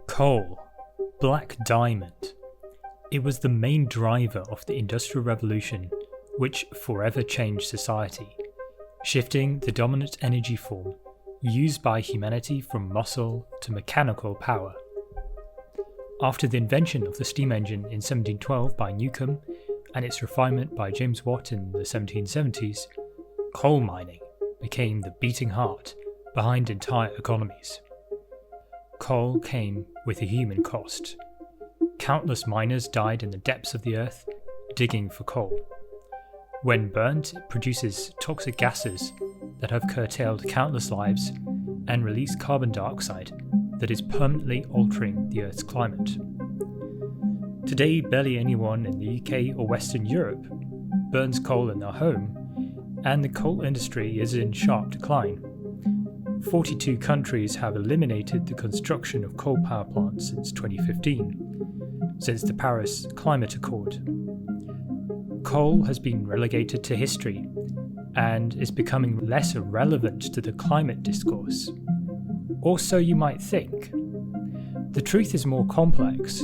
Coal, black diamond. It was the main driver of the Industrial Revolution, which forever changed society, shifting the dominant energy form used by humanity from muscle to mechanical power. After the invention of the steam engine in 1712 by Newcomb and its refinement by James Watt in the 1770s, coal mining became the beating heart behind entire economies. Coal came with a human cost. Countless miners died in the depths of the earth digging for coal. When burnt, it produces toxic gases that have curtailed countless lives and release carbon dioxide that is permanently altering the Earth's climate. Today, barely anyone in the UK or Western Europe burns coal in their home, and the coal industry is in sharp decline. 42 countries have eliminated the construction of coal power plants since 2015, since the Paris Climate Accord. Coal has been relegated to history and is becoming less relevant to the climate discourse. Or so you might think. The truth is more complex.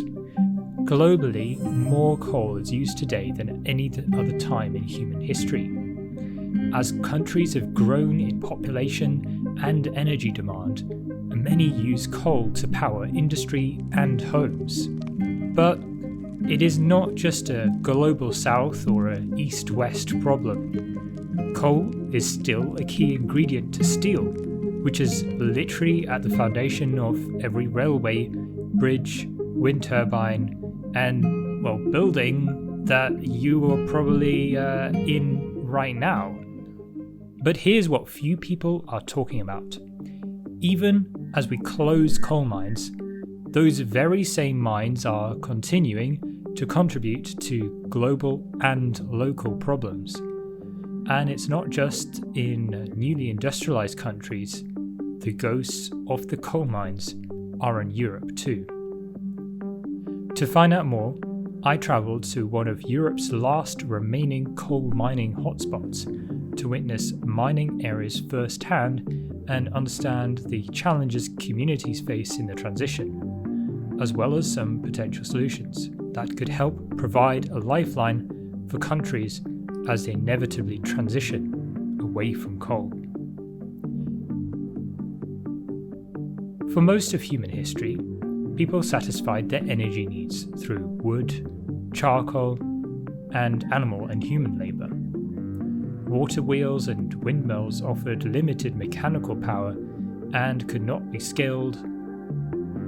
Globally, more coal is used today than any other time in human history. As countries have grown in population and energy demand, many use coal to power industry and homes. But it is not just a global south or an east-west problem. Coal is still a key ingredient to steel, which is literally at the foundation of every railway, bridge, wind turbine, and, building that you are probably in right now. But here's what few people are talking about. Even as we close coal mines, those very same mines are continuing to contribute to global and local problems. And it's not just in newly industrialized countries. The ghosts of the coal mines are in Europe too. To find out more, I travelled to one of Europe's last remaining coal mining hotspots to witness mining areas firsthand and understand the challenges communities face in the transition, as well as some potential solutions that could help provide a lifeline for countries as they inevitably transition away from coal. For most of human history, people satisfied their energy needs through wood, charcoal, and animal and human labour. Water wheels and windmills offered limited mechanical power and could not be scaled,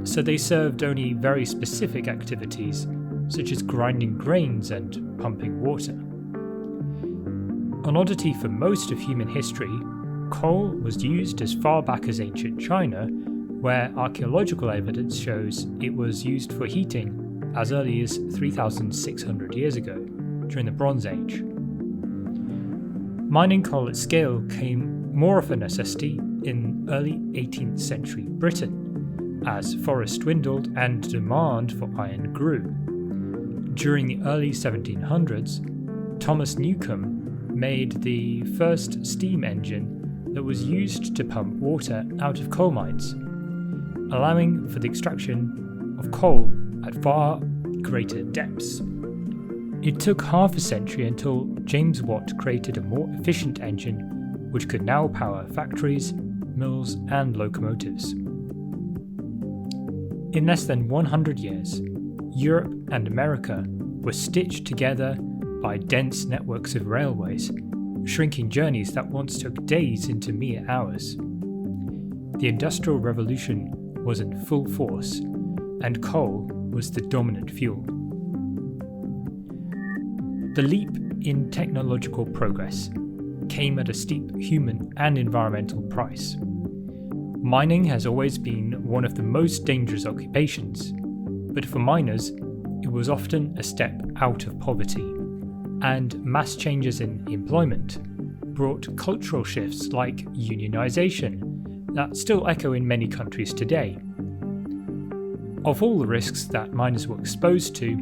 so they served only very specific activities such as grinding grains and pumping water. An oddity for most of human history, coal was used as far back as ancient China, where archaeological evidence shows it was used for heating as early as 3,600 years ago, during the Bronze Age. Mining coal at scale came more of a necessity in early 18th century Britain, as forests dwindled and demand for iron grew. During the early 1700s, Thomas Newcomb made the first steam engine that was used to pump water out of coal mines, allowing for the extraction of coal at far greater depths. It took half a century until James Watt created a more efficient engine which could now power factories, mills, and locomotives. In less than 100 years, Europe and America were stitched together by dense networks of railways, shrinking journeys that once took days into mere hours. The Industrial Revolution was in full force, and coal was the dominant fuel. The leap in technological progress came at a steep human and environmental price. Mining has always been one of the most dangerous occupations, but for miners, it was often a step out of poverty, and mass changes in employment brought cultural shifts like unionization that still echo in many countries today. Of all the risks that miners were exposed to,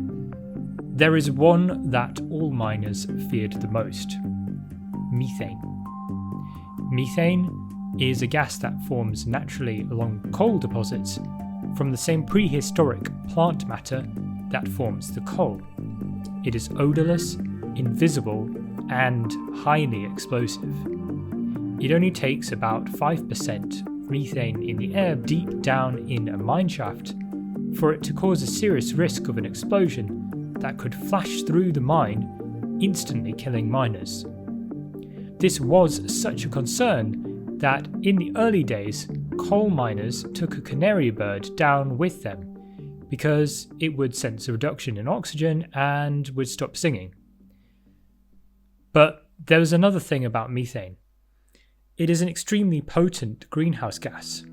there is one that all miners feared the most: methane. Methane is a gas that forms naturally along coal deposits from the same prehistoric plant matter that forms the coal. It is odourless, invisible, and highly explosive. It only takes about 5% methane in the air deep down in a mineshaft for it to cause a serious risk of an explosion that could flash through the mine, instantly killing miners. This was such a concern that in the early days, coal miners took a canary bird down with them because it would sense a reduction in oxygen and would stop singing. But there was another thing about methane. It is an extremely potent greenhouse gas.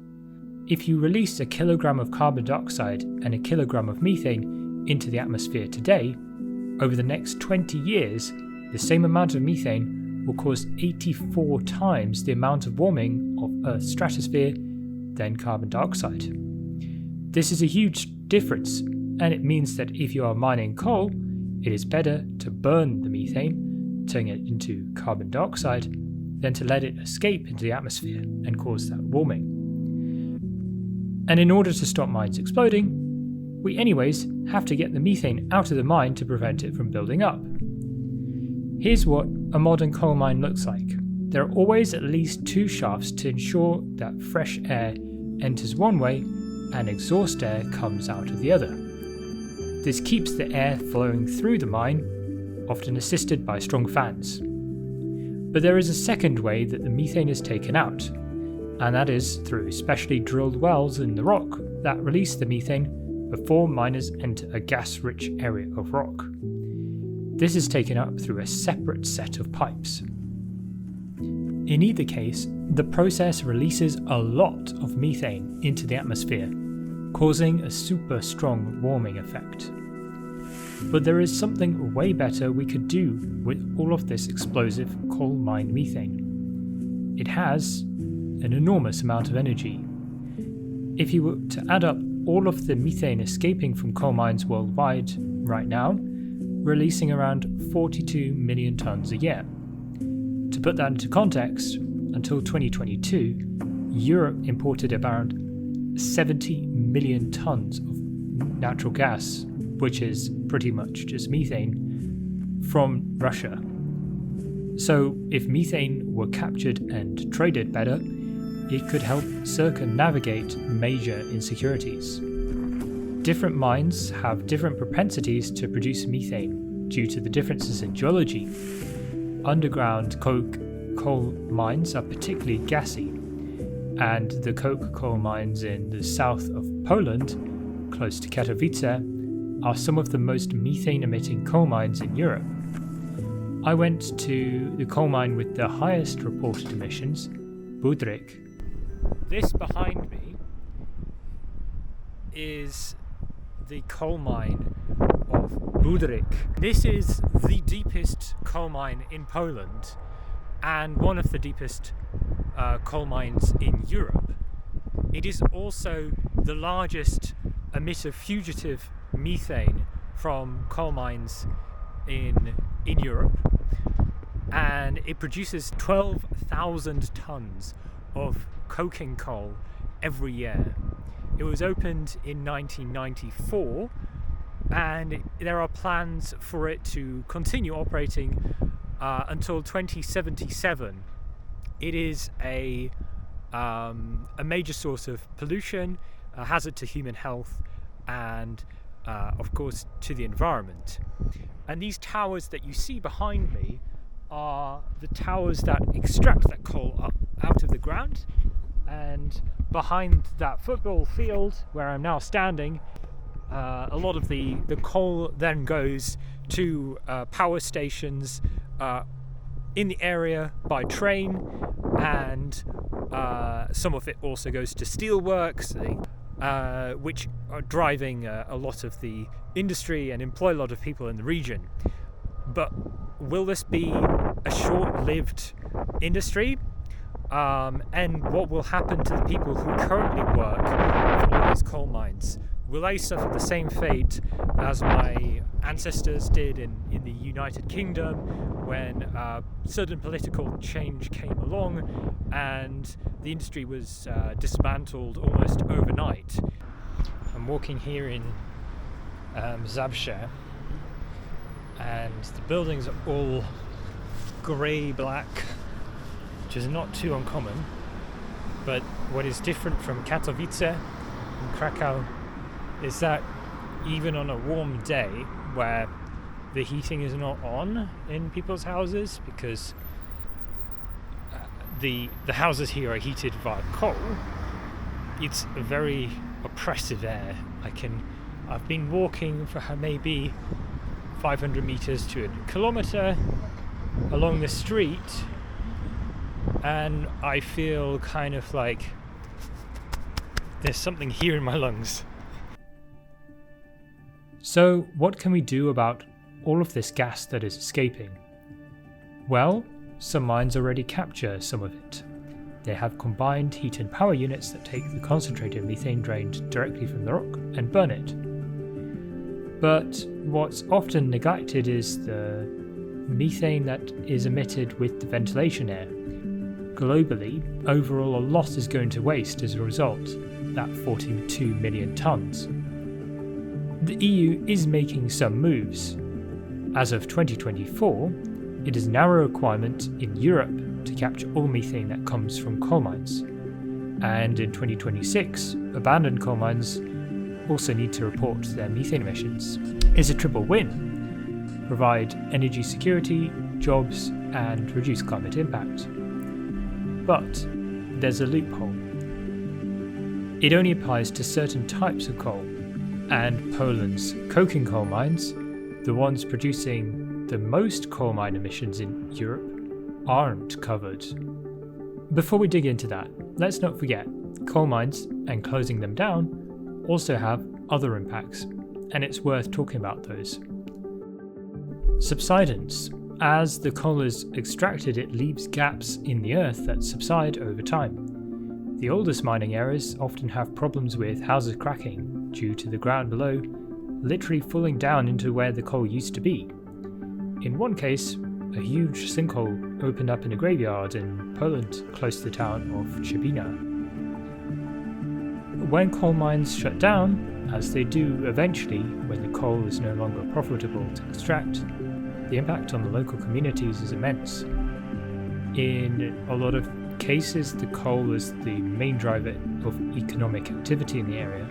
If you release a kilogram of carbon dioxide and a kilogram of methane into the atmosphere today, over the next 20 years, the same amount of methane will cause 84 times the amount of warming of Earth's stratosphere than carbon dioxide. This is a huge difference, and it means that if you are mining coal, it is better to burn the methane, turning it into carbon dioxide, than to let it escape into the atmosphere and cause that warming. And in order to stop mines exploding, we anyways have to get the methane out of the mine to prevent it from building up. Here's what a modern coal mine looks like. There are always at least 2 shafts to ensure that fresh air enters one way and exhaust air comes out of the other. This keeps the air flowing through the mine, often assisted by strong fans. But there is a second way that the methane is taken out, and that is through specially drilled wells in the rock that release the methane before miners enter a gas-rich area of rock. This is taken up through a separate set of pipes. In either case, the process releases a lot of methane into the atmosphere, causing a super strong warming effect. But there is something way better we could do with all of this explosive coal mine methane. It has an enormous amount of energy. If you were to add up all of the methane escaping from coal mines worldwide right now, releasing around 42 million tons a year. To put that into context, until 2022, Europe imported around 70 million tons of natural gas, which is pretty much just methane, from Russia. So if methane were captured and traded better, it could help circumnavigate major insecurities. Different mines have different propensities to produce methane due to the differences in geology. Underground coal mines are particularly gassy, and the coke coal mines in the south of Poland, close to Katowice, are some of the most methane-emitting coal mines in Europe. I went to the coal mine with the highest reported emissions, Budryk. This behind me is the coal mine of Budryk. This is the deepest coal mine in Poland and one of the deepest coal mines in Europe. It is also the largest emitter of fugitive methane from coal mines in Europe, and it produces 12,000 tons of coking coal every year. It was opened in 1994, and there are plans for it to continue operating until 2077. It is a major source of pollution, a hazard to human health, and of course to the environment. And these towers that you see behind me are the towers that extract that coal up out of the ground. And behind that football field where I'm now standing, a lot of the coal then goes to power stations in the area by train, and some of it also goes to steelworks, which are driving a lot of the industry and employ a lot of people in the region. But will this be a short-lived industry? And what will happen to the people who currently work for all these coal mines? Will they suffer the same fate as my ancestors did in the United Kingdom when sudden political change came along and the industry was dismantled almost overnight? I'm walking here in Zabshare, and the buildings are all grey-black, which is not too uncommon. But what is different from Katowice and Krakow is that even on a warm day where the heating is not on in people's houses, because the houses here are heated via coal, it's a very oppressive air. I've been walking for maybe 500 meters to a kilometer along the street, and I feel kind of like there's something here in my lungs. So what can we do about all of this gas that is escaping? Well, some mines already capture some of it. They have combined heat and power units that take the concentrated methane drained directly from the rock and burn it. But what's often neglected is the methane that is emitted with the ventilation air. Globally, overall a lot is going to waste as a result, that 42 million tonnes. The EU is making some moves. As of 2024, it is now a requirement in Europe to capture all methane that comes from coal mines. And in 2026, abandoned coal mines also need to report their methane emissions. It's a triple win: provide energy security, jobs, and reduce climate impact. But there's a loophole. It only applies to certain types of coal, and Poland's coking coal mines, the ones producing the most coal mine emissions in Europe, aren't covered. Before we dig into that, let's not forget, coal mines and closing them down also have other impacts, and it's worth talking about those. Subsidence. As the coal is extracted, it leaves gaps in the earth that subside over time. The oldest mining areas often have problems with houses cracking due to the ground below literally falling down into where the coal used to be. In one case, a huge sinkhole opened up in a graveyard in Poland close to the town of Cioriia. When coal mines shut down, as they do eventually when the coal is no longer profitable to extract, the impact on the local communities is immense. In a lot of cases, the coal is the main driver of economic activity in the area,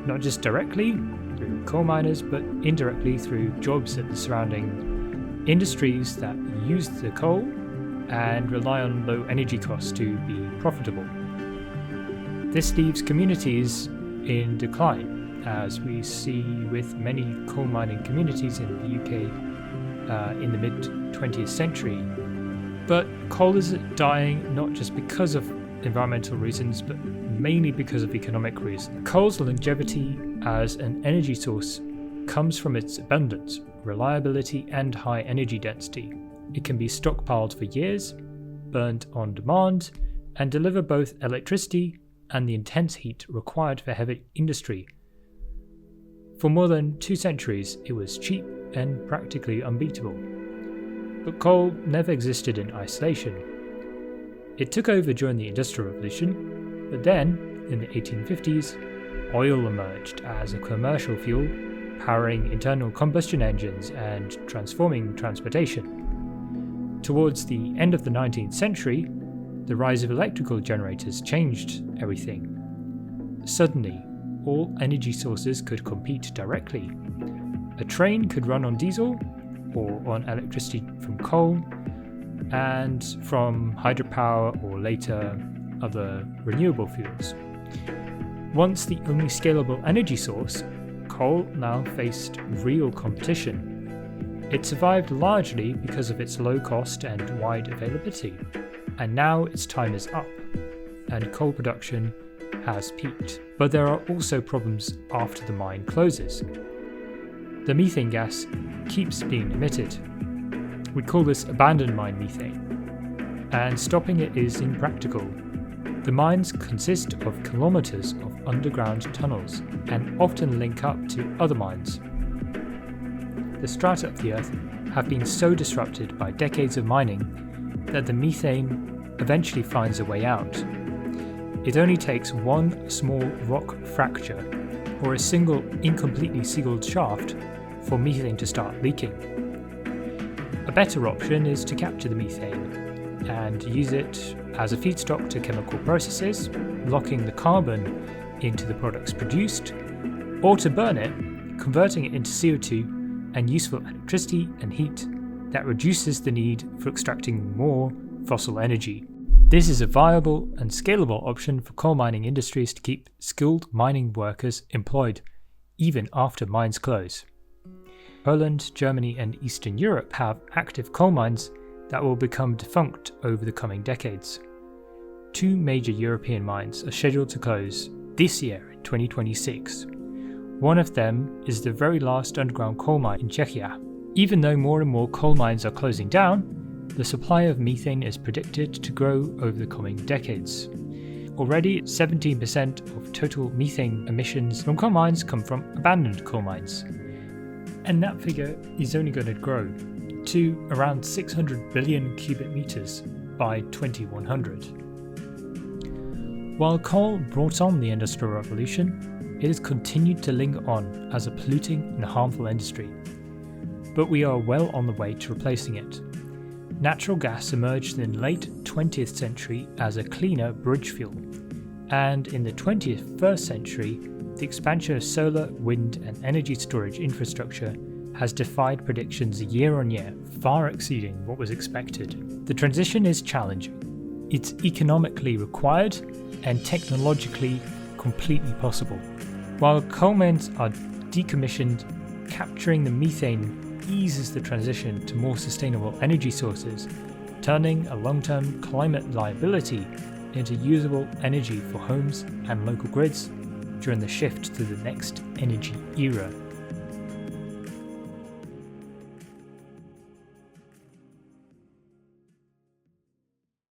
not just directly through coal miners, but indirectly through jobs at the surrounding industries that use the coal and rely on low energy costs to be profitable. This leaves communities in decline, as we see with many coal mining communities in the UK in the mid-20th century. But coal is dying not just because of environmental reasons, but mainly because of economic reasons. Coal's longevity as an energy source comes from its abundance, reliability, and high energy density. It can be stockpiled for years, burnt on demand, and deliver both electricity and the intense heat required for heavy industry. For more than 2 centuries, it was cheap and practically unbeatable. But coal never existed in isolation. It took over during the Industrial Revolution, but then, in the 1850s, oil emerged as a commercial fuel, powering internal combustion engines and transforming transportation. Towards the end of the 19th century, the rise of electrical generators changed everything. Suddenly, all energy sources could compete directly. A train could run on diesel, or on electricity from coal, and from hydropower or later other renewable fuels. Once the only scalable energy source, coal now faced real competition. It survived largely because of its low cost and wide availability, and now its time is up, and coal production has peaked. But there are also problems after the mine closes. The methane gas keeps being emitted. We call this abandoned mine methane, and stopping it is impractical. The mines consist of kilometers of underground tunnels and often link up to other mines. The strata of the earth have been so disrupted by decades of mining that the methane eventually finds a way out. It only takes one small rock fracture, or a single incompletely sealed shaft for methane to start leaking. A better option is to capture the methane and use it as a feedstock to chemical processes, locking the carbon into the products produced, or to burn it, converting it into CO2 and useful electricity and heat that reduces the need for extracting more fossil energy. This is a viable and scalable option for coal mining industries to keep skilled mining workers employed, even after mines close. Poland, Germany, and Eastern Europe have active coal mines that will become defunct over the coming decades. 2 major European mines are scheduled to close this year in 2026. One of them is the very last underground coal mine in Cioriia. Even though more and more coal mines are closing down, the supply of methane is predicted to grow over the coming decades. Already, 17% of total methane emissions from coal mines come from abandoned coal mines. And that figure is only going to grow to around 600 billion cubic meters by 2100. While coal brought on the Industrial Revolution, it has continued to linger on as a polluting and harmful industry. But we are well on the way to replacing it. Natural gas emerged in the late 20th century as a cleaner bridge fuel, and in the 21st century, the expansion of solar, wind, and energy storage infrastructure has defied predictions year on year, far exceeding what was expected. The transition is challenging. It's economically required and technologically completely possible. While coal mines are decommissioned, capturing the methane eases the transition to more sustainable energy sources, turning a long-term climate liability into usable energy for homes and local grids during the shift to the next energy era.